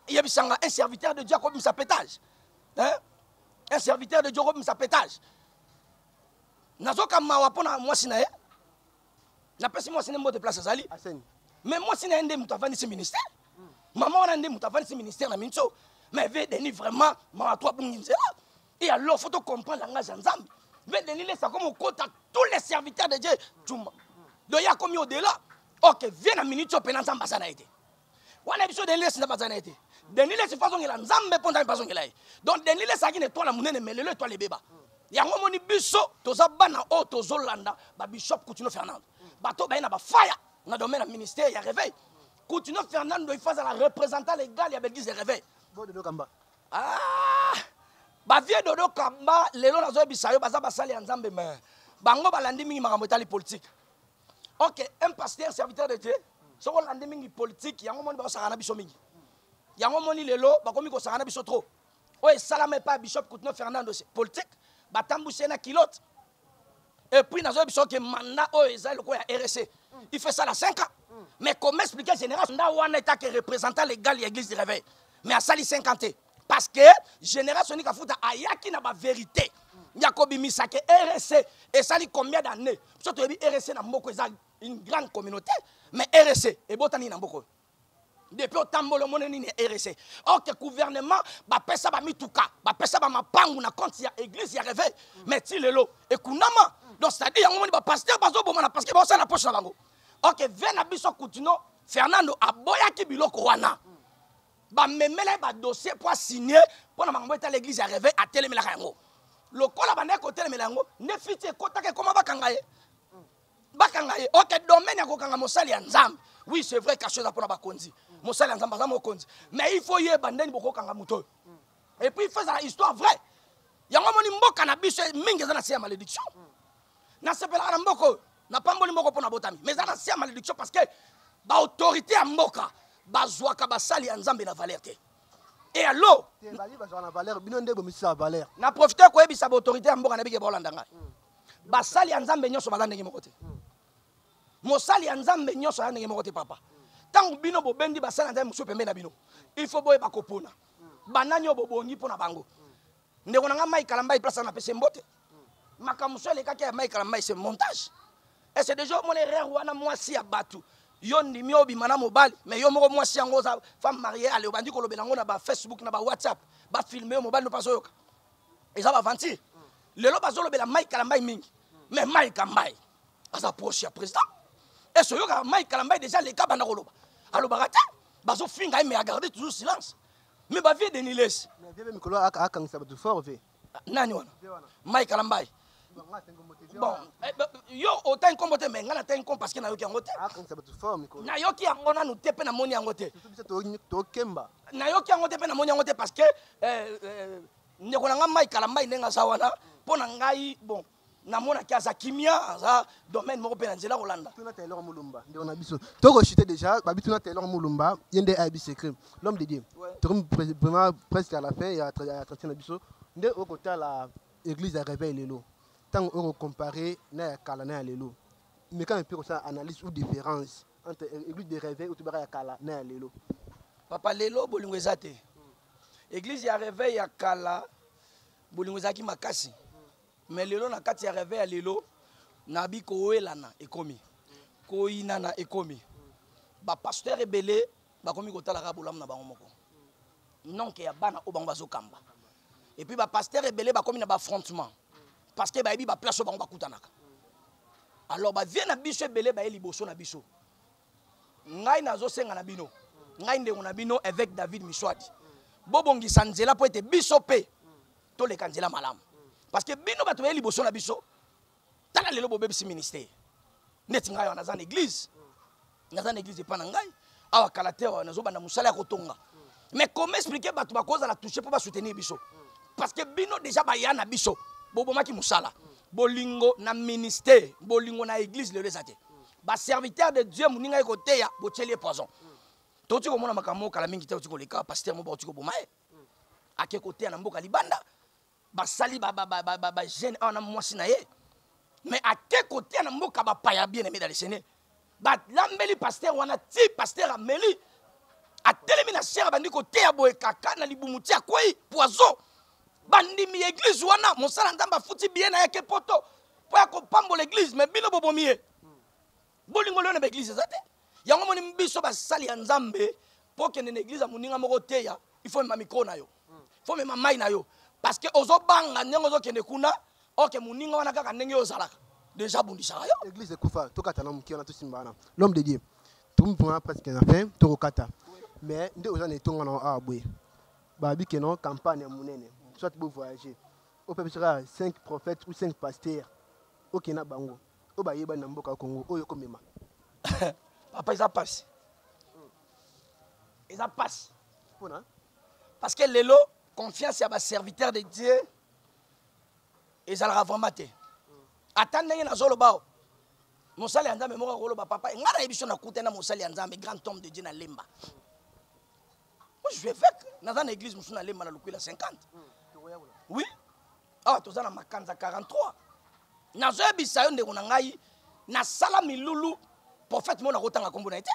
Il y a un serviteur de Dieu comme ça pétage. Hein? Un serviteur de Dieu comme ça pétage. Nazoka mawapona moi sinae. Na pesi moi sinae mo de place azali. Mais moi sinae ndé mutavani ce ministère. Maman on a ndé mutavani ce ministère na mincho. Mais ve Denis vraiment ma toi bunginzela. Et alors faut comprendre langage nzambi. Ve Denis laisse comme au compte tous les serviteurs de Dieu. Donc il y a comme au-delà. OK, viens na minute penanza mbasana été. Wana biso Denis laisse na bazana été. Denis laisse façon il a nzambe ponda façon il a. Donc Denis laisse aki ne toi la munene mais le toi les bébés. Yango moni biso toza bana o tozolanda ba bishop Coutinho Fernando. Bato ba na ba fire na domaine na ministère ya réveil. Coutinho Fernando il faisait la représentant légal ya l'église de réveil. Dodo Kamba. Ah! Ba vie Dodo Kamba lelo na zo bisayo baza basali ya nzambe mais bango balandi mingi makambo etali politique. OK, un pasteur serviteur de Dieu, so landi mingi politique yango moni ba sakana biso mingi. Yango moni lelo bakomi ko sakana biso trop. Oye salame pas bishop Coutinho Fernando politique. Batambouché na kilote. Et puis, nous avons que mandat au RSC. Il fait ça à 5 ans. Mais comment expliquer génération on est que représentant légal de l'église de réveil. Mais à sali 50 ans. Parce que génération qui a fait ayaki na ba vérité. Yakobi Misake RSC et sali combien d'années? Surtout RSC na mboko une grande communauté. Mais RSC et botani na mboko. Depuis autant le monde ni RSC. Or que gouvernement ba pesa ba mituka, ba pesa ba mapangu na compte ya église ya réveil. Mais ti lelo et kunama. Donc c'est-à-dire yango ba pasteur bazo bomana parce que ba ça na poche na bango. Or que vena biso Coutinho Fernando aboya ki biloko wana. Ba memela ba dossier pour signer pour na mango eta l'église ya réveil a telemela yango. Lokola ba ne ko telemela yango ne fiti kota ke comment bakangaye. Bakangaye. OK domaine ya ko kanga mosali ya nzambe. Oui, c'est vrai quelque chose pour la bakonzi. Mosala nzamba za mokonzi. Mais il faut y bandeni boko kanga muto. Et puis il fait la histoire vraie. Yango moni mboka na biso mingi za na sia malédiction. Na sepela na mboko, na pamboli mboko pona botami. Mais za na sia malédiction parce que ba autorité ya mboka bazwaka basali ya nzambe na valeur te. Et alors, bali bazwa na valeur, bino ndebo misa valeur. Na profiter ko yebisa ba autorité ya mboka na bige bolanda ngai. Basali ya nzambe nyoso balanda ngi mokote. Mosali ya nzambe nyoso ya ndenge mokote papa. tant bino bobendi basala nzambe muso pembe na bino il faut boye bakopona banani obobongi pona bango ndeko nanga mai kalamba place na pese mbote makamuso le kaka mai kalamba c'est montage et c'est déjà mon erreur wana moi si abatu yo ndimi obimana mobali mais yo moko moi si yango za femme mariée ale obandi ko lobela ngo na ba Facebook na ba WhatsApp ba filmer mobali no paso yoka eza ba vanti lelo bazo lobela mai kalamba mingi mais mai kalamba asa proche ya président et ce yoka mai kalamba déjà les cas bana koloba alors barata bazo finga mais a garder toujours silence mais ba vie de Niles mais vie mikolo akangisa batu fort ve nani wana mai kalamba bon yo autant comporter mais ngana tan parce que na yoki yango te akangisa batu fort mikolo na yoki yango na nous tepe na moni yango te to kemba na yoki yango te pe na moni yango te parce que ndeko nanga mai kalamba ndenga sawana pona ngai bon na mona ki aza kimia za domaine moko pe na nzela kolanda tuna Taylor Mulumba ndeko na biso toko chité déjà babi tuna Taylor Mulumba yende abi secret l'homme de Dieu to vraiment presque à la fin il y a traité na biso nde okota la église à réveil lelo tant on comparer na kala na lelo mais quand un peu ça analyse ou différence entre église de réveil ou tubara ya kala na lelo papa lelo bolingo ezate église ya réveil ya kala bolingo ezaki makasi mais lelo na kati ya réveil ya lelo na bi koelana ekomi koinana ekomi ba pasteur ebele bakomi kotala ka bolamu na bango moko non ke ya bana o bango bazokamba et puis ba pasteur ebele bakomi na ba affrontement parce que ba yebi ba place o bango bakutanaka alors ba vie na biso ebele ba liboso na biso ngai nazo senga na bino ngai ndengo na bino avec David Miswadi bobongisa nzela po ete biso pe to le kanzela malamu parce que bino bato ba liboso na biso tala lelo bobebisi ministère neti ngai wana za na église epa na ngai awa kalateur nazo banda musala ya kotonga mais comment expliquer bato bakoza la toucher pour ba soutenir biso parce que bino déjà ba yana biso bobomaki musala bolingo na ministère bolingo na église lelo ezate ba serviteur de Dieu muninga ekote ya bochelie poison toti ko mona makambo kala mingi te toti ko leka pasteur mo ba toti ko bomae ake kote na mboka libanda basali ba jeune ana mwasi na ye mais ake kote na mboka ba paya bien aimé dans le Seigneur ba lambeli pasteur wana ti pasteur ameli atelemi na sera bandi kote ya boye kaka na libumuti ya koi poison bandimi église wana mosala ndamba futi bien na yake poto po ya kopambo l'église mais bino bobomiye bolingo leo na église zate yango moni mbiso basali ya nzambe po kende na église muninga moko teya il faut mema micro na yo il faut mema mai na yo parce que ozobanga ndengo zokende kuna oke muninga wana kaka ndenge ozalaka déjà bundisaka yo église ekufa tokata na muki wana tosimbana l'homme de Dieu tumpa presque na fin tokata mais nde oza na tonga na abwe babi ke non campagne ya munene soit beau voyager au peut sera 5 prophètes ou 5 pasteurs OK na bango o ba yeba na mboka Congo oyo komema papa ils a passé ils a passé pona parce que lelo confiance ya ba serviteur de Dieu ezalaka vraiment te attendez na zolo bao mosali ya nzambe moko koloba papa ngara yebiso na kutena mosali ya nzambe grand homme de Dieu na lemba moi je vais avec dans une église musuna lemba na lukwila 50 oui ah tozana makanza 43 nazo yebisa yo ndeko na ngai na sala milulu prophète mona kotanga kombo na ete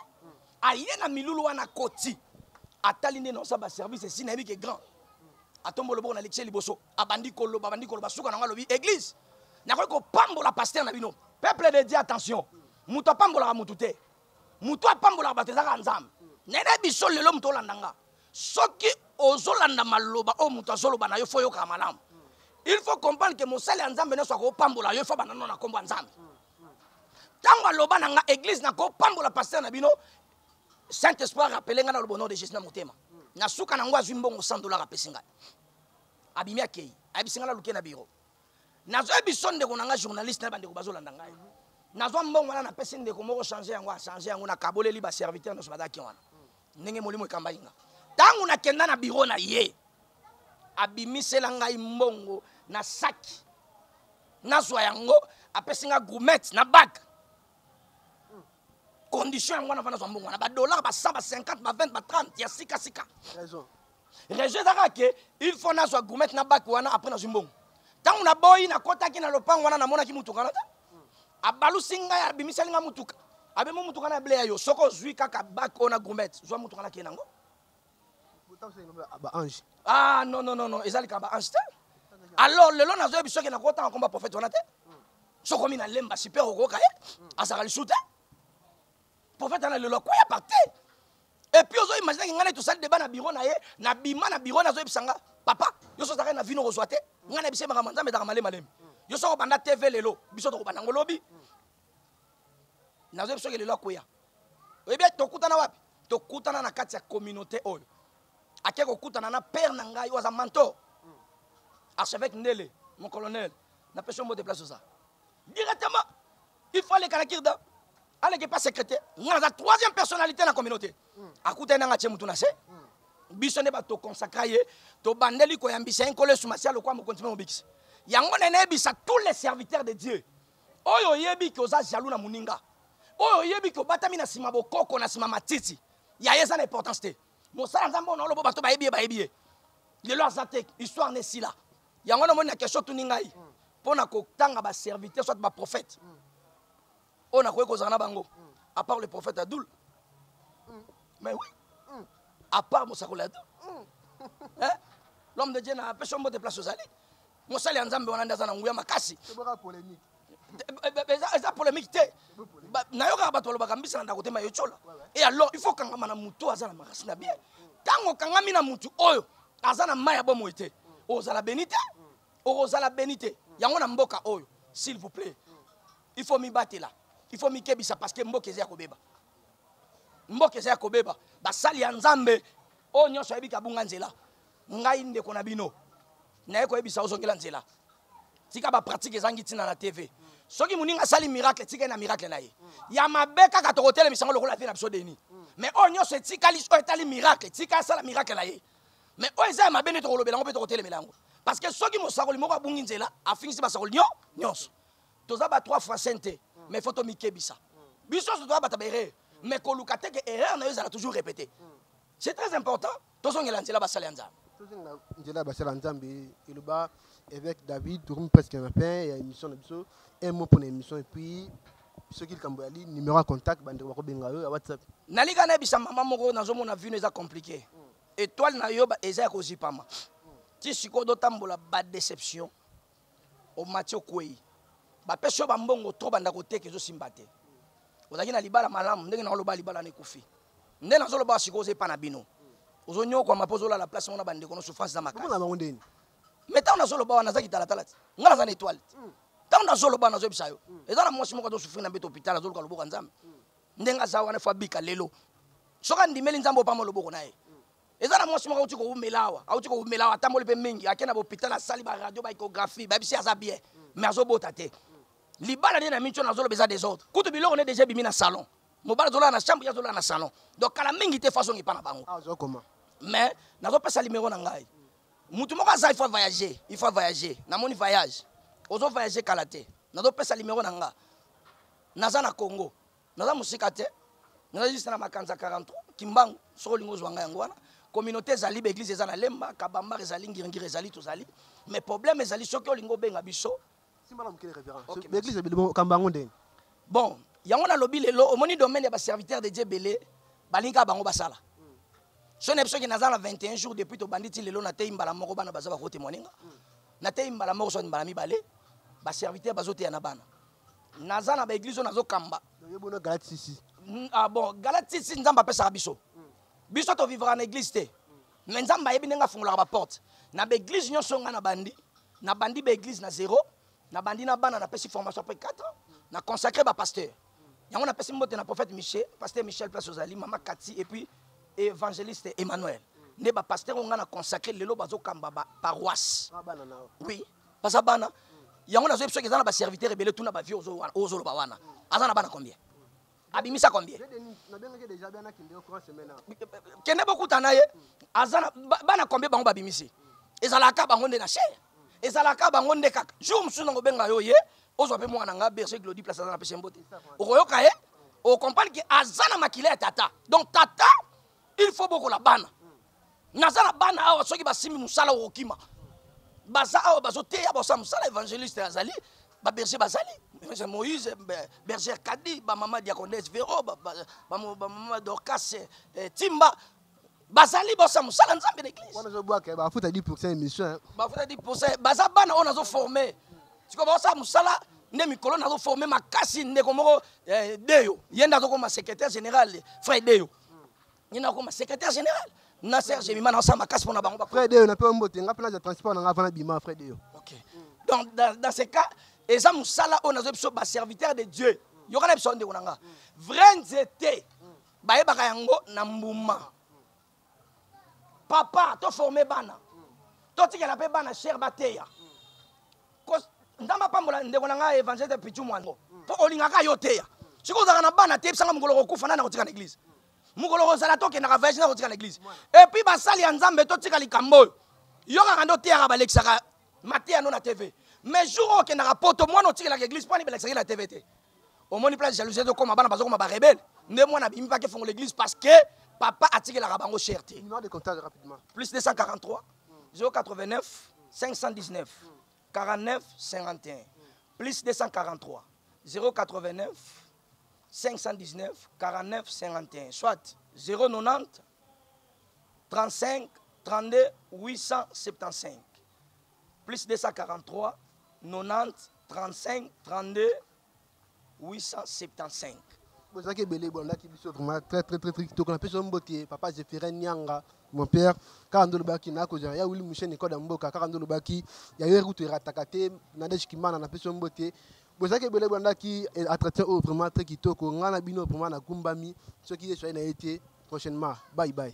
aye na milulu wana koti atali nde na ba service si na yebike grand atombo lobo na lecture liboso abandi koloba suka na ngalobi église na ko pambola pasteur na bino peuple de Dieu attention muto pambola mutu te muto pambola batezaka nzambe nene biso lelo muto landanga soki ozolanda maloba o muto azoloba na yo fo yoka malamu il faut comprendre que mosali nzambe ne soit ko pambola yo fo banano na kombo nzambe tango aloba na nga église na ko pambola pasteur na bino Saint-Esprit rappelé nga na le bonheur de Jésus na motema na suka na ngwa zimbongo $100 apesinga abimi akei abisinga la luke na biro nazo ebiso ndeko na nga journaliste na bandeko bazolanda ngai nazo mbongo wana na pesi ndeko moko changer yango na kaboleli ba serviteur no sobadaki wana ndenge molimo ekamba inga tangu na kenda na biro na ye abimisela ngai mbongo na saki nazwa yango apesinga gourmet na bag condition yango na vana zwa mbongo na ba dollar ba 100 ba 50 ba 20 ba 30 ya sika raison zaka ke il faut nazwa gourmet na bag wana après na zimbongo tangu na boyi na kota ki na lopango wana na mona ki mutuka na ta abalu singa ya bimisali nga mutuka Abe mo mutu kana blé yo soko zui kaka bak ona gourmet zo mutu kana kenango. Ah non non non non ezali ka ba ange. Alors le long nazo biso ke na kota komba prophète wana te. Soko mina lemba super okoka asaka lisute. Prophète ana le lo kwa parti. Et puis ozo imaginer que ngana tout ça débat na bureau na ye na bima na bureau nazo bisanga papa yo so zaka na vino kozwate ngana bise maka manza metaka malem yo so banda TV lelo biso to banda ngolobi nazo biso ke lelo koya oyebi to kutana wapi to kutana na kati ya communauté oyo akeko kutana na père na ngai waza mentor archevêque Ndele mon colonel na personne mo déplacer ça directement il fallait kanakirda allez que pas secrétaire ngana za troisième personnalité na communauté akuta nanga chemutu na se biso ne ba to consacrer to bandeli ko yambisa enkole sumasia lo kwa mo continuer mobikisi yango nene bisa tous les serviteurs de Dieu oyo yebi ko za jaloux na muninga oyo yebi ko batami na sima bokoko na sima matiti ya yesa na importance te mo sala nzambo na lobo bato ba yebi le lo azate histoire ne sila yango na moni na question tuningai pona ko tanga ba serviteur soit ba prophète on a quoi qu'on a bango à part le prophète Adoul mais oui à part Moussakolade hein l'homme de Dieu n'a pas chambé de place aux allées Moussa les Nzambe on a dans un nguya makasi c'est pas polémique ça polémique na yoka bato lo bakambisa na côté ma yochola et alors il faut kanga na muto azana makasi na bien tango kanga mina mutu oyo azana maya bomo ete ozala benite ozala benite yango na mboka oyo s'il vous plaît il faut mi battre là. Il faut mi kebisa parce que mboka ezya kobeba. Mboka ezya kobeba. Basali ya Nzambe o nyonso ebika bunga nzela. Ngai ndeko na bino. Na yeko ebisa ozongela nzela. Tika ba pratique ezangi tina na TV. Soki muninga sali miracle tika na miracle na ye. Ya mabeka ka tokotele misango lokola vie na biso deni. Mais o nyonso tika liso etali miracle, tika sala miracle na ye. Mais o ezya mabene to kolobela ngo pe tokotele melango. Parce que soki mosakoli moko bungi nzela afingisi basakoli nyonso. Toza ba 3 fois sainte. Mais il faut que Mikebisa. Biso se doit battre mais que Lukate que erreur na yozala toujours répéter. C'est très important. Tous on est là basala nzambe. Tous on est là basala nzambe et le bas avec David tourne presque un fin il y a une émission de biso un mot pour l'émission et puis ceux qui kamboali numéro de contact bande ko benga yo WhatsApp. Nalika na bisa maman moko na zo mona vu neza compliqué. Étoile na yo ba eza ko zipama. Ti siko do tambola ba déception. Au Mathieu Kwei. Ba peso ba mbongo to banda ko teke zo simbate ozaki na libala malamu ndenge na loba libala ne kufi ndenge na zo loba siko ze pa na bino ozo nyoko mapozo la place mona bande kono souffrance za makasi na bango ndeni mais ta na zo loba wana zaki tala tala ngala za na étoile ta na zo loba na zo bisayo eza na mwasi moko to souffrir na beto hôpital zo loka loboko nzambe ndenga za wana fa bika lelo soka ndimeli nzambo pa mo loboko nae eza na mwasi moko utiko umelawa autiko umelawa tamboli pe mingi akena hôpital asali ba radio ba échographie ba bisi aza bien mais azo bota te libala na mincho na zolo beza des autres kutu biloko ne déjà bimi na salon mobala zola na chambre ya zola na salon donc kala mingi te façon ngi pana bango zo comment mais na zo pesa numéro na ngai mutu moko za il faut voyager na moni voyage ozo voyager kala te na zo pesa numéro na nga naza na Congo naza musika te naza juste na makanza 43 kimbangu soko lingo zwanga yango wana communauté zali église za na lemba kabamba ezali ngiringiri ezali tozali mais problème ezali soki olingo benga biso. L'église de Kambango ndeni. Bon, yango na lobi lelo omoni domaine ya ba serviteur de Dieu belé balinga bango basala. So ne biso ki nazala 21 jours depuis to banditi lelo na te imbala moko bana bazaba ko témoigner. Na te imbala moko so imbala mibale ba serviteur bazote ya na bana. Nazala ba église nazo kamba. Yobono Galate 6. Ah bon, Galate 6 nzamba pesa biso. Biso to vivre en église te. Mais nzamba yebi nga fungula ba porte. Na ba église nyonso nga na bandi ba église na 0. Na bandi na bana na pesi formation après 4 ans na consacré ba pasteur yango na pesi mbote na prophète Michel pasteur Michel place Ozali mama Kati et puis évangéliste Emmanuel ne ba pasteur on na consacré lelo bazo kamba ba paroisse oui parce bana yango na zo episode ezana ba serviteur rebelle tout na ba vie ozo lo ba wana azana bana combien abimisa combien na benga déjà bana kinde au courant semaine kende beaucoup tanaye azana bana combien bango babimisi ezala ka bango nde na cher ezalaka bango nde kaka jour musu na ngobenga yo ye ozo pe mwana nga berger Glody place na pese mbote okoyoka ye o comprendre que azana makile ya tata donc tata il faut beaucoup la bana nazana bana awa soki basimi musala okima baza awa bazote ya bosa musala évangéliste azali ba berger bazali c'est Moïse, Berger Kadi, maman Diaconesse Véro, maman Dorcas Timba. Bazali bossa musala nzambe l'église. On a boire que ba faut 10% émission. Ba faut 10%. Bazabana on a formé. Tu comprends ça musala ne mikolo na formé makasi ne komoko Deyo. Yenda ko ma secrétaire général frère Deyo. Yenda ko ma secrétaire général. Na Serge Mima na sa makasi pona bango ba. Frère Deyo na pe mbote nga pena de transport na ngavana bima frère Deyo. OK. Donc dans ce cas, eza musala on a besoin ba serviteur de Dieu. Yokana besoin de konanga. Vrai nzete. Ba yebaka yango na mbuma. Papa, tu formé bana. Tu as la bana cher bateya. Ndamba pambola ndekonanga évangile de pichu mwango. Po olingaka yoteya. Siko za na bana te sanga mugolo ko fana na kotika na église. Mugolo ko sala toke na ravage na kotika na église. Et puis basali ya nzambe to tika likambo. Yoka kando te ya balexaka matia no na TV. Mais jour que na rapoto moi no tika la église pas ni balexaka la TV te. Au moni place jalousie de comme bana bazo comme ba rebelle. Ne moi na bimi pas que font l'église parce que papa a tiré la rabango cherté. Numéro de contact rapidement. Plus 243 089 519 49 51. Plus 243 089 519 49 51. Soit 090 35 32 875. Plus 243 90 35 32 875. Vous savez que Belé, bon, là, qui est vraiment très kitoko. On a fait mbote, papa Zéphirin Nyanga, mon père, Karandolo Baki, Nako, il y a Willy Mouchen, Nicole Mboka, Karandolo Baki, il y a eu route Ratakate, Nadej Kimana, on a fait mbote. Vous savez que Belé, bon, là, qui est attractif, vraiment très kitoko. On a bino, vraiment, na Kumbami, ce qui est sur été prochainement. Bye bye.